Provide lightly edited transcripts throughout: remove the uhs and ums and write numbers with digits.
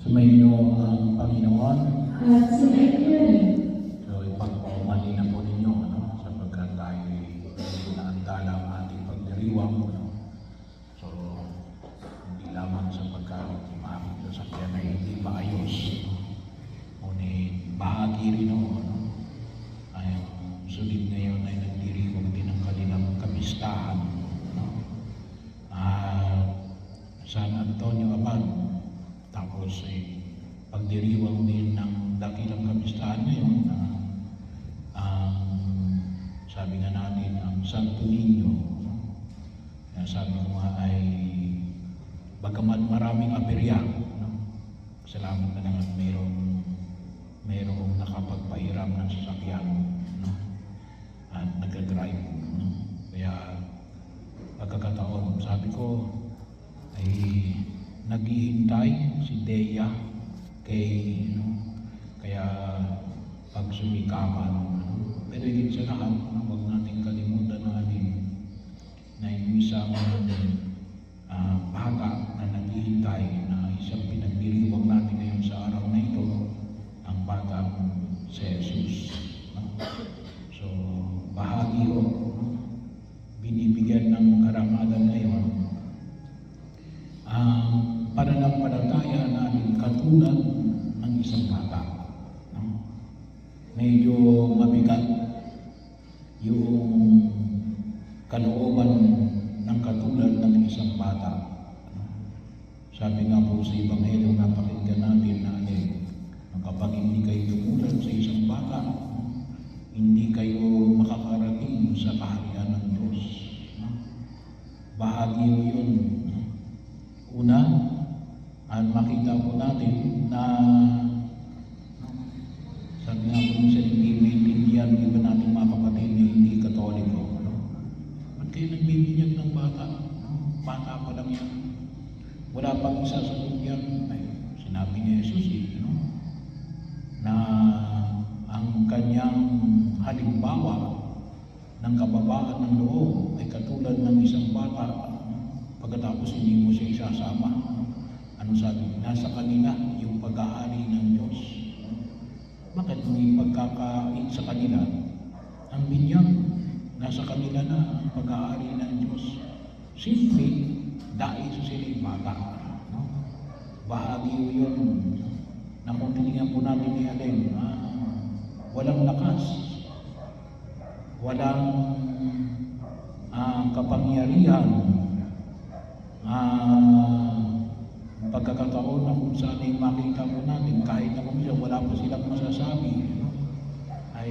Sumainyo ang Panginoon. At sumainyo rin. So ipagpaumanhin na po ninyo, sapagkat tayo naantala ang ating pagdiriwang. So hindi lamang sapagkat maaming sasakyan ay hindi maayos. Ngunit bahagi rin ay sulit ngayon ay nagdiriwang din ang kanilang kapistahan. San Antonio Abad. Tapos pagdiriwang din ng dakilang kapistahan ngayon sabi nga natin ang Santo Niño. Sabi ko nga ay bagamat maraming aberya, salamat na lang at mayroong nakapagpahiram ng sasakyan at nag-drive. Kaya pagkakataon, sabi ko ay naghihintay si Dea kaya pagsumikapan. Pero higit sa lahat, huwag natin kalimutan na yung isang bata na naghihintay na isang pinagdiriwang natin ngayon sa araw na ito, ang batang si Jesus. So, bahagi binibigyan ng karangalan ngayon pananampalataya natin katulad ng isang bata. Medyo mabigat yung kalooban ng katulad ng isang bata. Sabi nga po sa Ebanghelyo na pakinggan natin na kapag hindi kayo tumulad sa isang bata, hindi kayo makakarating sa kaharian ng Diyos. Bahagi yun. Una, makita po natin na sabi nga po minsan hindi maintindihan iba natin mga kapatid na hindi Katoliko. Ba't kayo nagbibinyag ng bata? Bata pa lang yan. Wala pang isasagot yan. Ay, sinabi ni Jesus na ang kanyang halimbawa ng kababaan ng loob ay katulad ng isang bata. Pagkatapos hindi mo siya isasama. Ano sabi? Nasa kanila yung pag-aari ng Diyos. Bakit may pagkakait sa kanila? Ang binyag, nasa kanila na ang pag-aari ng Diyos. Simple, dahil sa sila'y bata. Bahagi yun na kung tinignan po natin ni Alem, walang lakas, walang kapangyarihan, pagkakataon na kung saan ay makita po natin kahit na kung wala pa silang masasabi, ay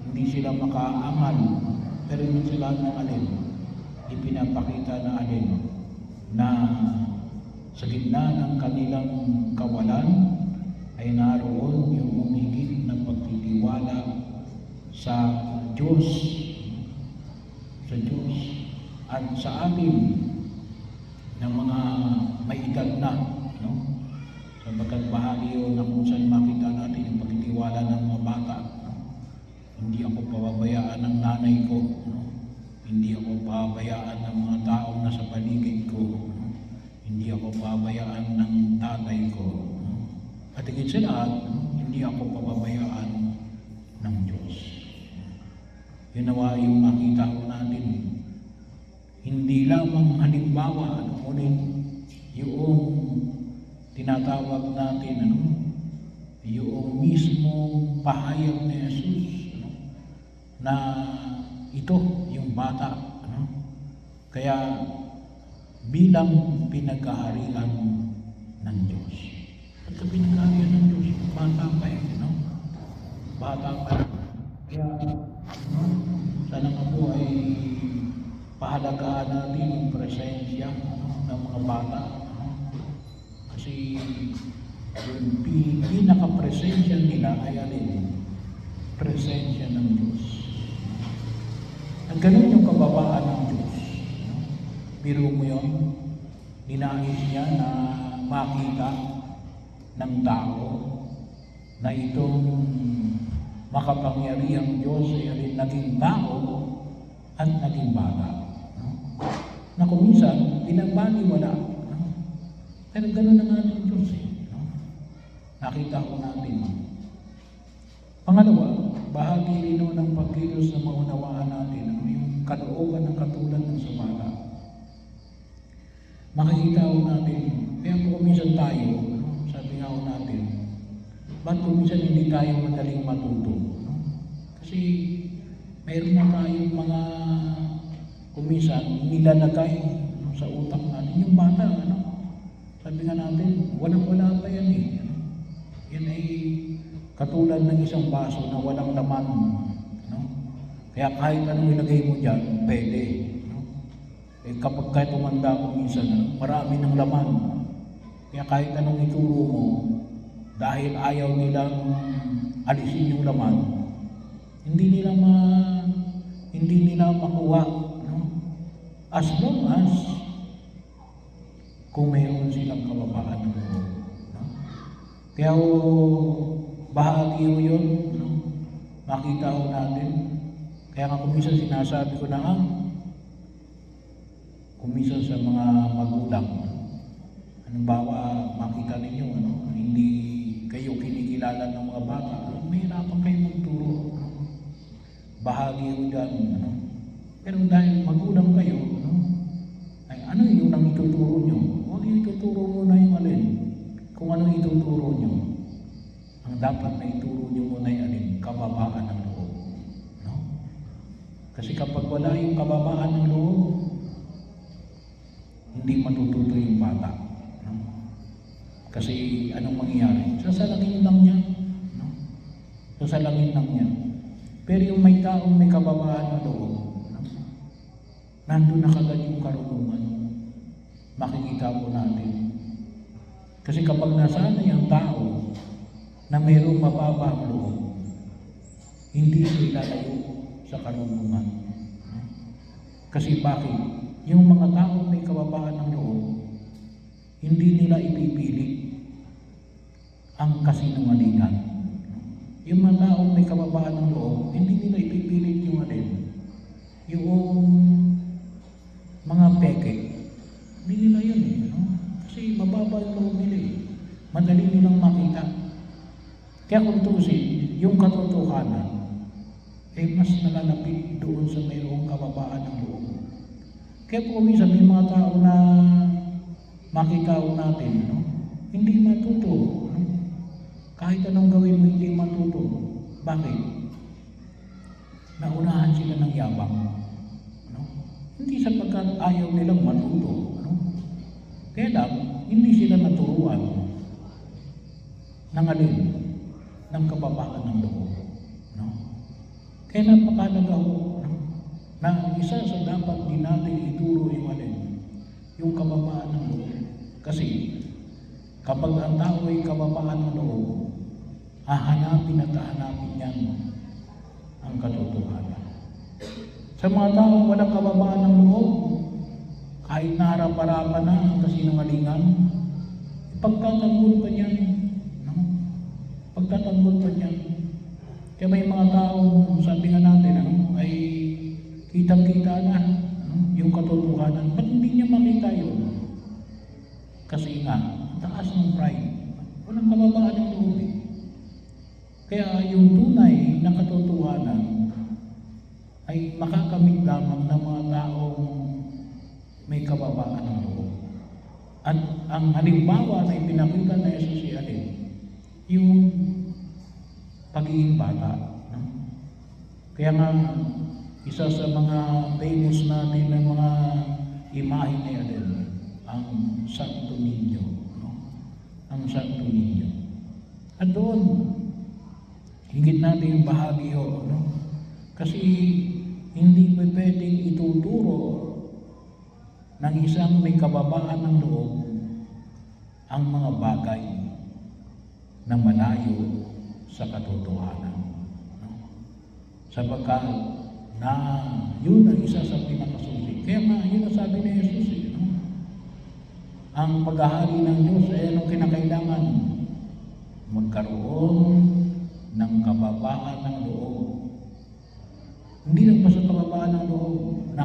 hindi sila makaangal, pero yun sila ng ipinapakita na na sa gitna ng kanilang kawalan ay naroon yung umigit na pagtitiwala sa Diyos at sa atin ng mga may edad na, sapagkat bahagi yun na kung saan makita natin yung pagtitiwala ng mga bata. Hindi ako pababayaan ng nanay ko, hindi ako pababayaan ng mga taong nasa paligid ko, hindi ako pababayaan ng tatay ko, at higit sa lahat, hindi ako pababayaan ng Diyos. Yun nawa yung makita ko natin. Hindi lamang halimbawa, ngunit yung tinatawag natin, yung mismong pahayag ni Jesus, na ito, yung bata. Kaya bilang pinagkaharian ng Diyos. At sa pinagkaharian ng Diyos, bata pa bata pa. Kaya, sana nga po ay pahalagaan natin yung presensya ng mga bata. Kasi yung pinaka-presensya nila ay presensya ng Diyos. At ganun yung kababaan ng Diyos. Biro mo yun, ninais niya na makita ng tao na itong makapangyarihang Diyos ay naging tao at naging bata. Na kung minsan, pinagbaliwala. Pero gano'n na nga ang Diyos nakita ko natin. Pangalawa, bahagi rin ng pagkilos na maunawaan natin yung kalooban ng katulad ng sa bata. Makikita ko natin, kaya po kuminsan tayo, sabi nga ko natin, ba't kuminsan hindi tayo madaling matuto? Kasi mayroon na tayong mga kuminsan nilalagay sa utak natin. Yung bata, sabi nga natin, walang-wala pa yan eh. Yan ay katulad ng isang baso na walang laman. Kaya kahit anong ilagay mo dyan, pwede. Eh, kapag kahit tumanda ko minsan, marami ng laman. Kaya kahit anong ituro mo, dahil ayaw nilang alisin yung laman, hindi nila makuha. As long as kung mayroon silang kababaan ng loob. Kaya bahagi ko yun, makita ko natin. Kaya nga kuminsan sinasabi ko na kuminsan sa mga magulang, halimbawa makita ninyo, hindi kayo kinikilala ng mga bata, mahirapan kayo magturo. Bahagi ko dyan, pero dahil magulang kayo, ay ano yung nang ituturo nyo? Huwag yung ituturo muna yung alin. Kung ano ituturo nyo, ang dapat na ituro nyo muna yung alin, kababaan ng loob. Kasi kapag wala yung kababaan ng loob, hindi matututo yung bata. Kasi anong mangyayari? Sasalangin lang niya. Sasalangin lang niya. Pero yung may taong may kababaan ng loob, nandun na kagad yung karunungan. Makikita po natin. Kasi kapag nasanay ang tao na mayroong mababa ang loob, hindi siya ilalayo sa karunungan. Kasi bakit? Yung mga taong may kababaan ng loob, hindi nila ipipili ang kasinungalingan. Yung mga taong may kababaan ng loob, hindi nila ipipilit yung alin. Yung mga peke, hindi nila yun eh. Kasi mababa yung loob nila eh. Madali nilang makita. Kaya kung tusin, yung katotohanan, mas nalalapit doon sa mayroong kababaan ng loob. Kaya po minsan may mga tao na makita natin, hindi matuto. Kahit anong gawin mo, hindi matuto. Bakit? Naunahan sila ng yabang. Hindi sapagkat ayaw nilang matuto. Kaya lang, hindi sila naturuan ng alin, ng kababaan ng loob. Kaya napakalaga ho, na isa sa dapat din natin ituro yung alin, yung kababaan ng loob. Kasi kapag ang tao ay kababaan ng loob, hahanapin at hahanapin yan ang katotohanan. Sa mga taong walang kababaan ng loob, kahit naharap-harapan na ang kasinungalingan, pagtatanggol pa niyan. Pagtatanggol pa niyan. Kaya may mga taong sabi nga natin, ay kitang-kita na yung katotohanan. Ba't hindi niya makita yun? Kasi nga, taas ng pride. Walang kababaan ng loob eh. Kaya yung tunay na katotohanan ay makakamit lamang ng mga taong may kababaan ng loob. At ang halimbawa na ipinakita na Jesus si alin, yung pagiging bata. Kaya nga, isa sa mga famous natin na mga imahe na yan, ang Santo Niño. Ang Santo Niño. At doon, higit natin yung bahagi ho. Kasi hindi pwedeng ituturo ng isang may kababaan ng loob ang mga bagay na malayo sa katotohanan. Sapagkat na yun ang isa sa pinakasusi. Kaya nga, yun ang sabi ni Jesus. Ang paghahari ng Diyos ay anong kinakailangan? Magkaroon ng kababaan ng loob. Hindi lang pa sa kababaan ng loob, na